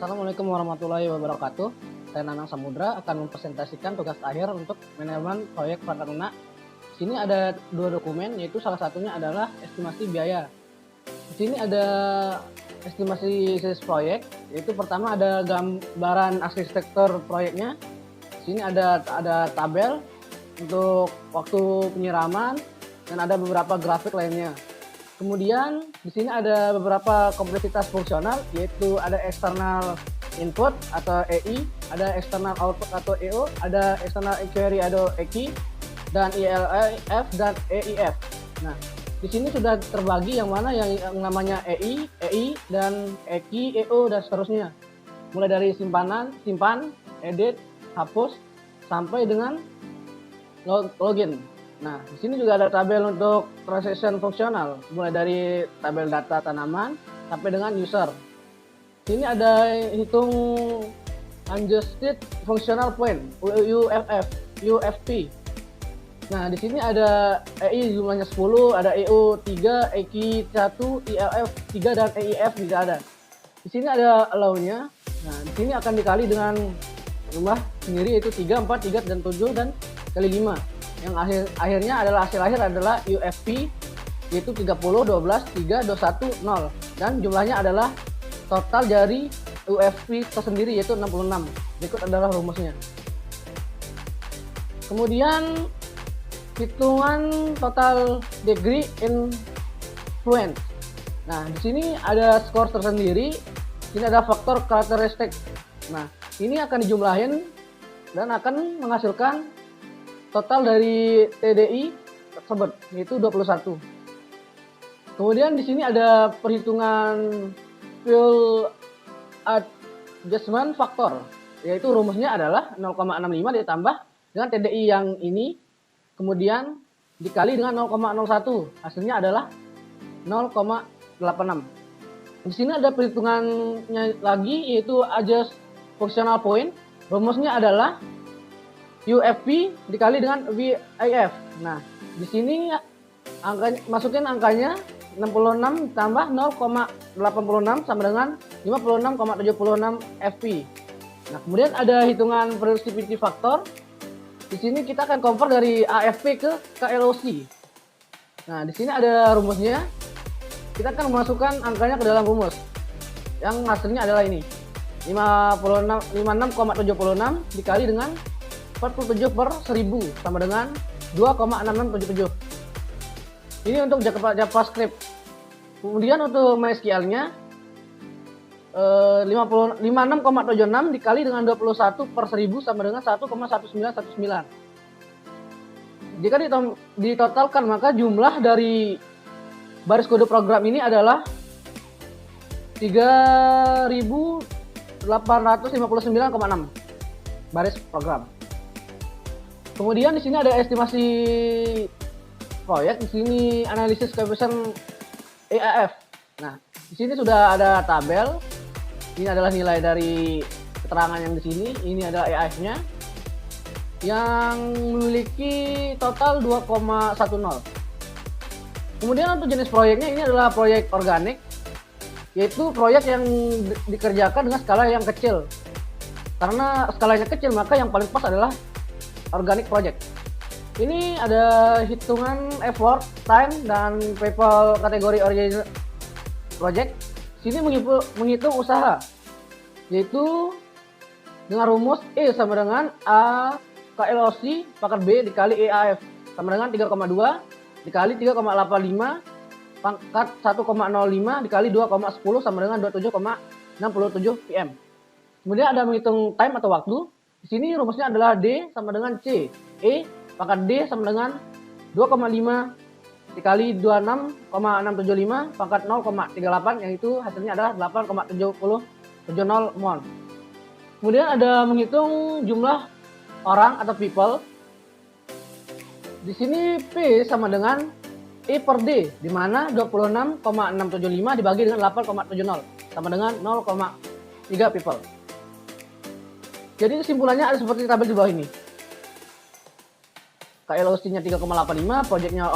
Assalamualaikum warahmatullahi wabarakatuh. Saya Nanang Samudra akan mempresentasikan tugas akhir untuk manajemen proyek Prakaruna. Di sini ada dua dokumen, yaitu salah satunya adalah estimasi biaya. Di sini ada estimasi size proyek, yaitu pertama ada gambaran arsitektur proyeknya. Di sini ada tabel untuk waktu penyiraman dan ada beberapa grafik lainnya. Kemudian di sini ada beberapa kompleksitas fungsional, yaitu ada external input atau EI, ada external output atau EO, ada external query atau EQI, dan ELF dan EIF. Nah, di sini sudah terbagi yang mana yang namanya EI, dan EQI, EO, dan seterusnya. Mulai dari simpan, edit, hapus, sampai dengan login. Nah, di sini juga ada tabel untuk transaction fungsional, mulai dari tabel data tanaman sampai dengan user. Sini ada hitung adjusted functional point UFP. Nah, di sini ada EI jumlahnya 10, ada EO 3, EQ 1, ELF 3 dan EIF juga ada. Di sini ada allow-nya. Nah, di sini akan dikali dengan jumlah sendiri, yaitu 3, 4, 3 dan 7 dan kali 5. Yang akhirnya adalah hasil akhir adalah UFP, yaitu 30, 12, 3, 21, 0, dan jumlahnya adalah total dari UFP tersendiri, yaitu 66. Berikut adalah rumusnya. Kemudian hitungan total degree influence. Nah, di sini ada skor tersendiri. Ini ada faktor karakteristik. Nah, ini akan dijumlahin dan akan menghasilkan total dari TDI tersebut, yaitu 21. Kemudian di sini ada perhitungan fuel adjustment factor, yaitu rumusnya adalah 0,65 ditambah dengan TDI yang ini, kemudian dikali dengan 0,01, hasilnya adalah 0,86. Di sini ada perhitungannya lagi, yaitu adjust functional point. Rumusnya adalah UFP dikali dengan VIF. Nah, di sini masukin angkanya 66 tambah 0,86 sama dengan 56,76 FP. Nah, kemudian ada hitungan productivity factor. Di sini kita akan convert dari AFP ke KLOC. Nah, di sini ada rumusnya. Kita akan memasukkan angkanya ke dalam rumus. Yang hasilnya adalah ini. 56,76 dikali dengan 47 per 1000 sama dengan 2,6677. Ini untuk JavaScript. Kemudian untuk MySQL-nya 56,76 dikali dengan 21 per 1000 sama dengan 1,1919. Jika ditotalkan, maka jumlah dari baris kode program ini adalah 3859,6 baris program. Kemudian di sini ada estimasi proyek, di sini analisis coefficient EAF. Nah, di sini sudah ada tabel. Ini adalah nilai dari keterangan yang di sini. Ini adalah EAF-nya yang memiliki total 2,10. Kemudian untuk jenis proyeknya, ini adalah proyek organik, yaitu proyek yang dikerjakan dengan skala yang kecil. Karena skalanya kecil, maka yang paling pas adalah organic project. Ini ada hitungan effort, time, dan people kategori organic project. Sini menghitung usaha, yaitu dengan rumus E sama dengan A KLOC pangkat B dikali EAF sama dengan 3,2 dikali 3,85 pangkat 1,05 dikali 2,10 sama dengan 27,67 PM. Kemudian ada menghitung time atau waktu. Di sini rumusnya adalah D sama dengan C. E pangkat D sama dengan 2,5 dikali 26,675 pangkat 0,38, yang itu hasilnya adalah 8,7070 mol. Kemudian ada menghitung jumlah orang atau people. Di sini P sama dengan E per D, di mana 26,675 dibagi dengan 8,70 sama dengan 0,3 people. Jadi kesimpulannya ada seperti tabel di bawah ini. KLOC-nya 3,85, proyeknya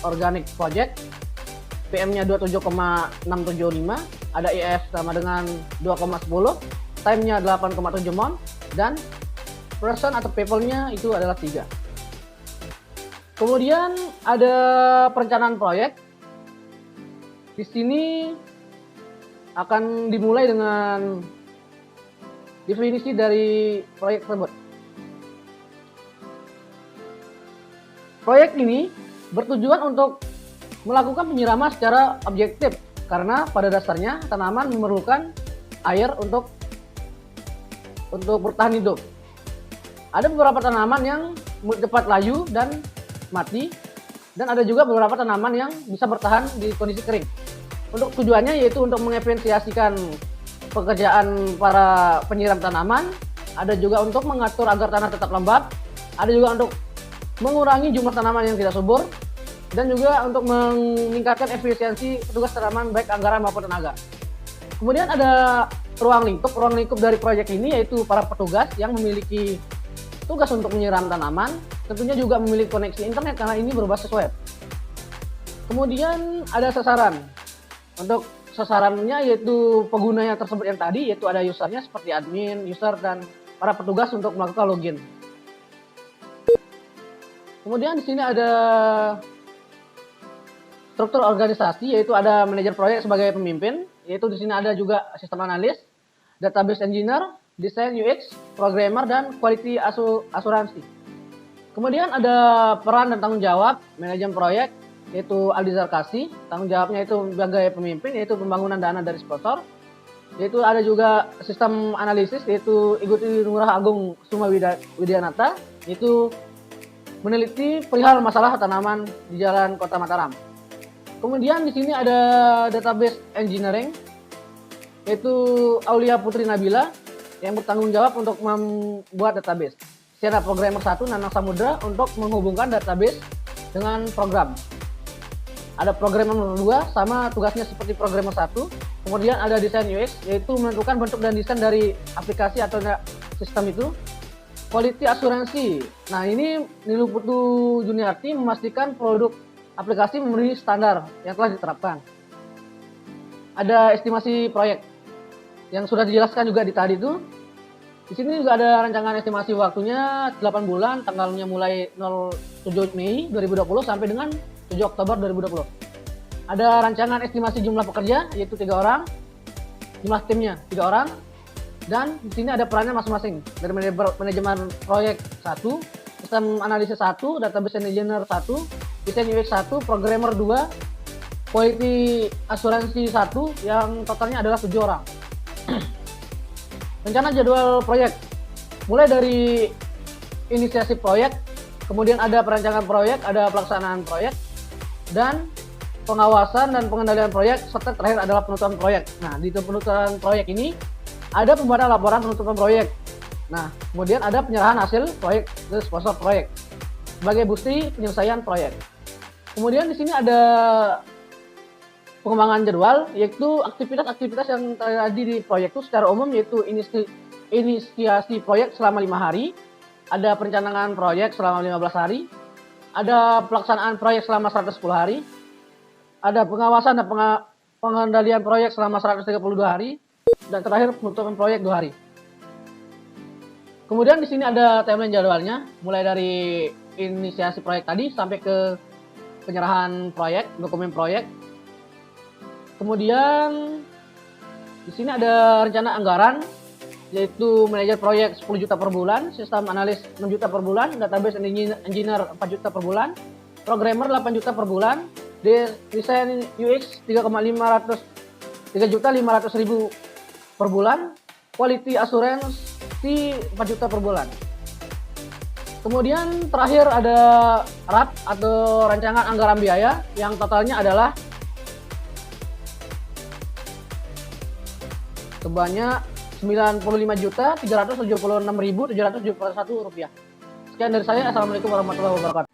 organic project, PM-nya 27,675, ada IF sama dengan 2,10, time-nya 8,7 mont, dan person atau people-nya itu adalah 3. Kemudian ada perencanaan proyek. Di sini akan dimulai dengan definisi dari proyek tersebut. Proyek ini bertujuan untuk melakukan penyiraman secara objektif karena pada dasarnya tanaman memerlukan air untuk bertahan hidup. Ada beberapa tanaman yang cepat layu dan mati, dan ada juga beberapa tanaman yang bisa bertahan di kondisi kering. Untuk tujuannya yaitu untuk mengefisiensikan pekerjaan para penyiram tanaman, ada juga untuk mengatur agar tanah tetap lembab, ada juga untuk mengurangi jumlah tanaman yang tidak subur, dan juga untuk meningkatkan efisiensi petugas tanaman baik anggaran maupun tenaga. Kemudian ada ruang lingkup dari proyek ini yaitu para petugas yang memiliki tugas untuk menyiram tanaman, tentunya juga memiliki koneksi internet karena ini berbasis web. Kemudian ada sasaran. Untuk sasarannya yaitu penggunanya tersebut yang tadi, yaitu ada usernya seperti admin, user, dan para petugas untuk melakukan login. Kemudian di sini ada struktur organisasi, yaitu ada manajer proyek sebagai pemimpin, yaitu di sini ada juga sistem analis, database engineer, desain UX, programmer, dan quality asuransi. Kemudian ada peran dan tanggung jawab manajemen proyek, yaitu Aldi Zarkasi. Tanggung jawabnya itu sebagai pemimpin, yaitu pembangunan dana dari sponsor. Yaitu ada juga sistem analisis, yaitu Iguti Ngurah Agung Suma Widianata, yaitu meneliti perihal masalah tanaman di Jalan Kota Mataram. Kemudian di sini ada database engineering, yaitu Aulia Putri Nabila yang bertanggung jawab untuk membuat database. Secara programmer 1 Nanang Samudra untuk menghubungkan database dengan program. Ada programmer 2 sama tugasnya seperti programmer 1. Kemudian ada desain UX, yaitu menentukan bentuk dan desain dari aplikasi atau sistem itu. Quality asuransi. Nah, ini Nilu Putu Juniarti memastikan produk aplikasi memenuhi standar yang telah diterapkan. Ada estimasi proyek yang sudah dijelaskan juga di tadi itu. Di sini juga ada rancangan estimasi waktunya 8 bulan, tanggalnya mulai 07 Mei 2020 sampai dengan 7 Oktober 2020. Ada rancangan estimasi jumlah pekerja yaitu 3 orang, jumlah timnya 3 orang, dan di sini ada perannya masing-masing dari manajemen proyek 1, sistem analisis 1, database engineer 1, desain UX 1, programmer 2, quality asuransi 1 yang totalnya adalah 7 orang. Rencana jadwal proyek mulai dari inisiasi proyek, kemudian ada perancangan proyek, ada pelaksanaan proyek, dan pengawasan dan pengendalian proyek, serta terakhir adalah penutupan proyek. Nah, di penutupan proyek ini ada pembuatan laporan penutupan proyek. Nah, kemudian ada penyerahan hasil proyek ke sponsor proyek sebagai bukti penyelesaian proyek. Kemudian di sini ada pengembangan jadwal, yaitu aktivitas-aktivitas yang terjadi di proyek itu secara umum, yaitu inisiasi proyek selama 5 hari, ada perencanaan proyek selama 15 hari, ada pelaksanaan proyek selama 110 hari, ada pengawasan dan pengendalian proyek selama 132 hari, dan terakhir penutupan proyek 2 hari. Kemudian di sini ada timeline jadwalnya, mulai dari inisiasi proyek tadi sampai ke penyerahan proyek, dokumen proyek. Kemudian di sini ada rencana anggaran, yaitu manajer proyek 10 juta per bulan, sistem analis 6 juta per bulan, database engineer 4 juta per bulan, programmer 8 juta per bulan, desain UX 3.500.000 per bulan, quality assurance 4 juta per bulan. Kemudian terakhir ada RAP atau rancangan anggaran biaya yang totalnya adalah sebanyak Rp95.376.771. Sekian dari saya. Assalamualaikum warahmatullahi wabarakatuh.